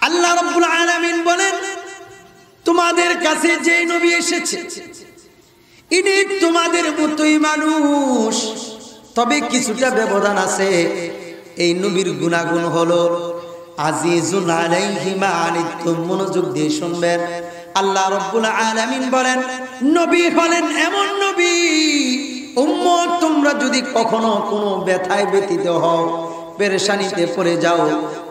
আল্লাহ রাব্বুল আলামিন বলেন, তোমাদের কাছে যে নবী এসেছে ইনি তোমাদের মতোই মানুষ, তবে কিছুটা ব্যবধান আছে। এই নবীর গুণাগুণ হলো আজিজুন আলাইহি মা আনিতুম। মনোযোগ দিয়ে শুনবেন। আল্লাহ রাব্বুল আলামিন বলেন, নবী হলেন এমন নবী, উম্মত তোমরা যদি কখনো কোনো ব্যথায় ব্যথিত হও, পেরেশানিতে পড়ে যাও,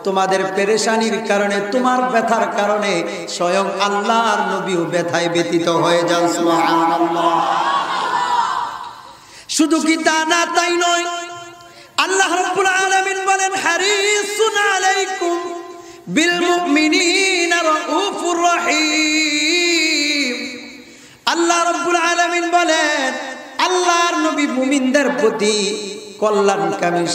তোমাদের পেরেশানির কারণে, তোমার ব্যথার কারণে স্বয়ং আল্লাহর নবীও ব্যথায় ব্যথিত হয়ে যান। সুবহানাল্লাহ। শুধু কি তা না, তাই নয়, আল্লাহ রাব্বুল আলামিন বলেন, হারিসুন আলাইকুম বিল মুমিনিনা রাউফুর রহিম। আল্লাহ রাব্বুল আলামিন বলেন, আল্লাহর নবী মুমিনদের প্রতি কল্যাণকামী।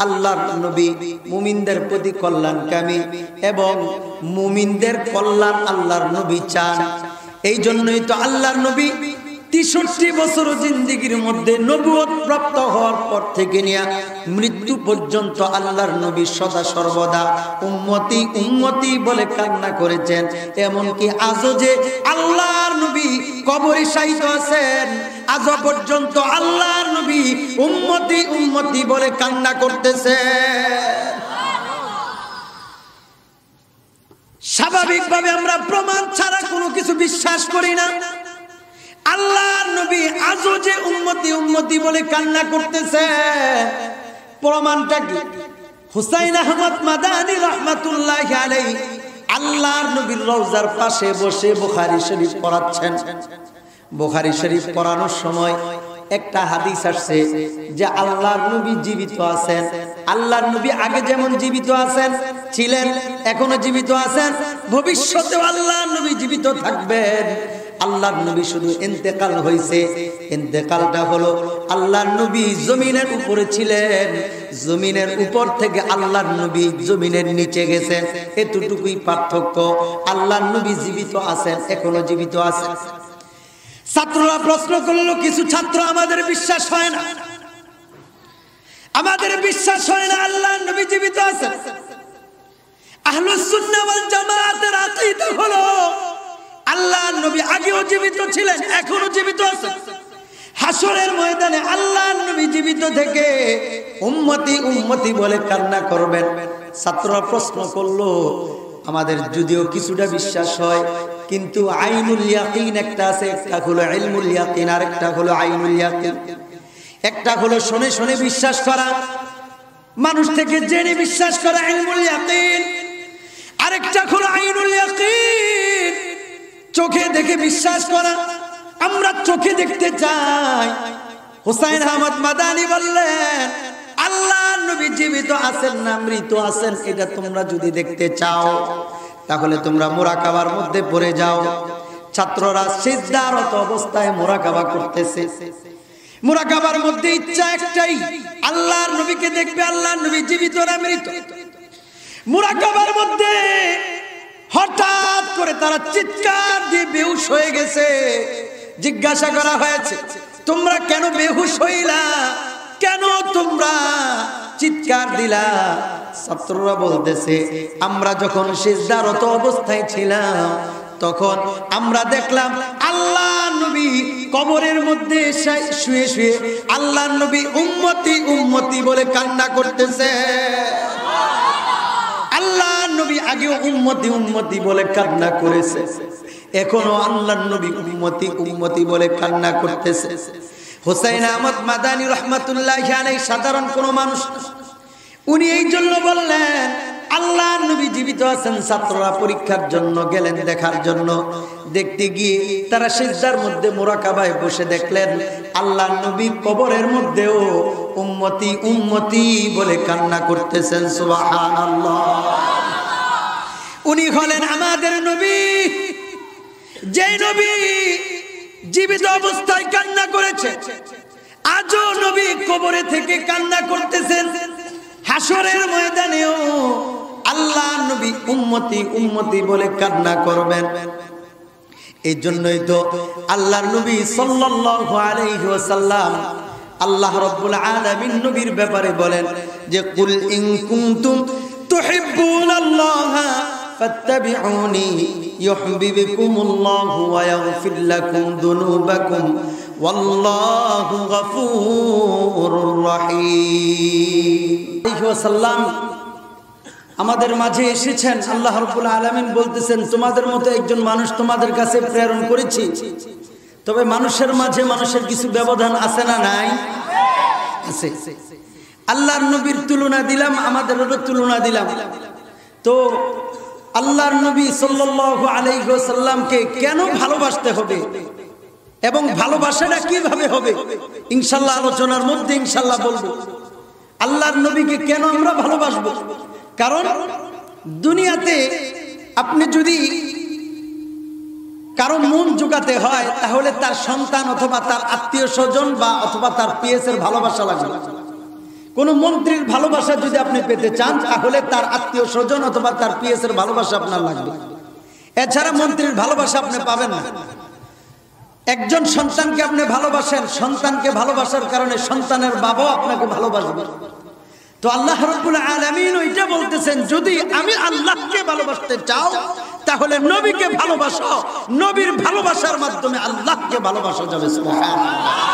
আল্লাহর নবী মুমিনদের প্রতি কল্যাণকামী এবং মুমিনদের কল্যাণ আল্লাহর নবী চান। এই জন্যই তো আল্লাহর নবী ৬৩ বছর জিন্দেগির মধ্যে নবুয়ত প্রাপ্ত হওয়ার পর থেকে নিয়ে মৃত্যু পর্যন্ত আল্লাহর নবী সদা সর্বদা উম্মতি উম্মতি বলে কান্না করেছেন। এমনকি আজও যে আল্লাহর নবী কবরে শায়িত আছেন, আজও পর্যন্ত আল্লাহর নবী উম্মতি উম্মতি বলে কান্না করতেছেন। স্বাভাবিকভাবে আমরা প্রমাণ ছাড়া কোনো কিছু বিশ্বাস করি না। আল্লাহর নবী আজও যে উম্মতি উম্মতি বলে কান্না করতেছে, প্রমাণটা কি? হুসাইন আহমদ মাদানী রাহমাতুল্লাহি আলাইহি আল্লাহর নবীর রওজার পাশে বসে বুখারী শরীফ পড়াচ্ছেন। বুখারী শরীফ পড়ানোর সময় একটা হাদিস আসছে যে আল্লাহর নবী জীবিত আছেন। আল্লাহর নবী আগে যেমন জীবিত আছেন, ছিলেন, এখনো জীবিত আছেন, ভবিষ্যতেও আল্লাহর নবী জীবিত থাকবেন। আল্লাহর নবী শুধু ইন্তেকাল হয়েছে, ইন্তেকালটা হলো আল্লাহর নবী জমিনের উপরে ছিলেন, জমিনের উপর থেকে আল্লাহর নবী জমিনের নিচে গেছেন, এতটুকুই পার্থক্য। আল্লাহর নবী জীবিত আছেন, এখনো জীবিত আছেন। ছাত্ররা প্রশ্ন করলো, কিছু ছাত্র আমাদের বিশ্বাস হয় না, আমাদের বিশ্বাস হয় না আল্লাহর নবী জীবিত আছেন। আহলুস সুন্নাহ ওয়াল জামাআতের আকীদা হলো আল্লাহর নবী আগেও জীবিত ছিলেন, এখনো জীবিত আছেন। হাসরের ময়দানে আল্লাহর নবী জীবিত থেকে উম্মতি উম্মতি বলে কান্না করবেন। ছাত্ররা প্রশ্ন করলো, আমাদের যদিও কিছুটা বিশ্বাস হয়, কিন্তু আইনুল ইয়াকিন একটা আছে, একটা হলো ইলমুল ইয়াকিন, আর একটা হলো আইনুল ইয়াকিন। একটা হলো শুনে শুনে বিশ্বাস করা, মানুষ থেকে জেনে বিশ্বাস করা, ইলমুল ইয়াকিন। আরেকটা হলো আইনুল ইয়াকিন, চোখে দেখে বিশ্বাস করা। আমরা চোখে দেখতে চাই। হুসাইন আহমদ মাদানী বললেন, আল্লাহর নবী জীবিত আছেন না মৃত আছেন, এটা তোমরা যদি দেখতে চাও তাহলে তোমরা মুরাকাবার মধ্যে পড়ে যাও। ছাত্ররা সিজদারত অবস্থায় মুরাকাবা করতেছে। মুরাকাবার মধ্যে ইচ্ছা একটাই, আল্লাহর নবীকে দেখবে, আল্লাহর নবী জীবিত না মৃত। মুরাকাবার মধ্যে হঠাৎ করে তারা চিৎকার দিয়ে বেহুশ হয়ে গেছে। জিজ্ঞাসা করা হয়েছে, তোমরা কেন বেহুশ হইলা, কেন তোমরা চিৎকার দিলা? ছাত্ররা বলতেছে, আমরা যখন সিজদারত অবস্থায় ছিলাম তখন আমরা দেখলাম আল্লাহর নবী কবরের মধ্যে শুয়ে শুয়ে আল্লাহর নবী উম্মতি উম্মতি বলে কান্না করতেছে। আল্লাহর নবী আগেও উম্মতি উম্মতি বলে কান্না করেছে, এখনো আল্লাহর নবী উম্মতি উম্মতি বলে কান্না করতেছে। হুসাইন আহমদ মাদানী রাহমাতুল্লাহি আলাইহি সাধারণ কোন মানুষ, উনি এই জন্য বললেন আল্লাহর নবী জীবিত আছেন। ছাত্ররা পরীক্ষার জন্য গেলেন, দেখার জন্য। দেখতে গিয়ে তারা সিজদার মধ্যে মুরাকাবায় বসে দেখলেন আল্লাহর নবী কবরের মধ্যেও উম্মতি উম্মতি বলে কান্না করতেছেন। সুবহানাল্লাহ। উনি হলেন আমাদের নবী, যে নবী জীবিত অবস্থায় কান্না করেছে, আজও নবী কবরে থেকে কান্না করতেছেন। হাসরের ময়দানেও আল্লাহর নবী উম্মতি উম্মতি বলে কান্না করবেন। এই জন্যই তো আল্লাহর নবী সাল্লাল্লাহু আলাইহি ওয়াসাল্লাম, আল্লাহ রাব্বুল আলামিন নবীর ব্যাপারে বলেন যে কুল ইন কুনতুম তুহিব্বুনাল্লাহ ফাত্তাবিউনি ইউহিব্বুকুমুল্লাহু ওয়া ইয়াগফির লাকুম যুনুবাকুম ওয়াল্লাহু গফুরুর রহিম। সাল্লাম আমাদের মাঝে এসেছেন। আল্লাহ রাব্বুল আলামিন বলতেছেন, তোমাদের মতো একজন মানুষ তোমাদের কাছে প্রেরণ করেছি। তবে মানুষের মাঝে মানুষের কিছু ব্যবধান আছে না নাই? আছে। আল্লাহর নবীর তুলনা দিলাম, আমাদেরও তুলনা দিলাম। তো আল্লাহর নবী সাল্লাল্লাহু আলাইহি ওয়াসাল্লামকে কেন ভালোবাসতে হবে এবং ভালোবাসাটা কিভাবে হবে ইনশাআল্লাহ আলোচনার মধ্যে ইনশাআল্লাহ বলবো। আল্লাহর নবীকে কেন আমরা ভালোবাসবো? কারণ দুনিয়াতে আপনি যদি কারো মন জোগাতে হয় তাহলে তার সন্তান অথবা তার আত্মীয় স্বজন বা অথবা তার পিএসের ভালোবাসা লাগবে। কোন মন্ত্রীর ভালোবাসা যদি আপনি পেতে চান তাহলে তার আত্মীয় স্বজন অথবা তার পিএসের ভালোবাসা আপনার লাগবে। এছাড়া মন্ত্রীর ভালোবাসা আপনি পাবেন না। একজন সন্তানকে আপনি ভালোবাসেন, সন্তানকে ভালোবাসার কারণে সন্তানের বাবাও আপনাকে ভালোবাসবে। তো আল্লাহ রাব্বুল আলামিন ওইটা বলতেছেন, যদি আমি আল্লাহকে ভালোবাসতে চাও তাহলে নবীকে ভালোবাসো, নবীর ভালোবাসার মাধ্যমে আল্লাহকে ভালোবাসা যাবে। সুবহানাল্লাহ।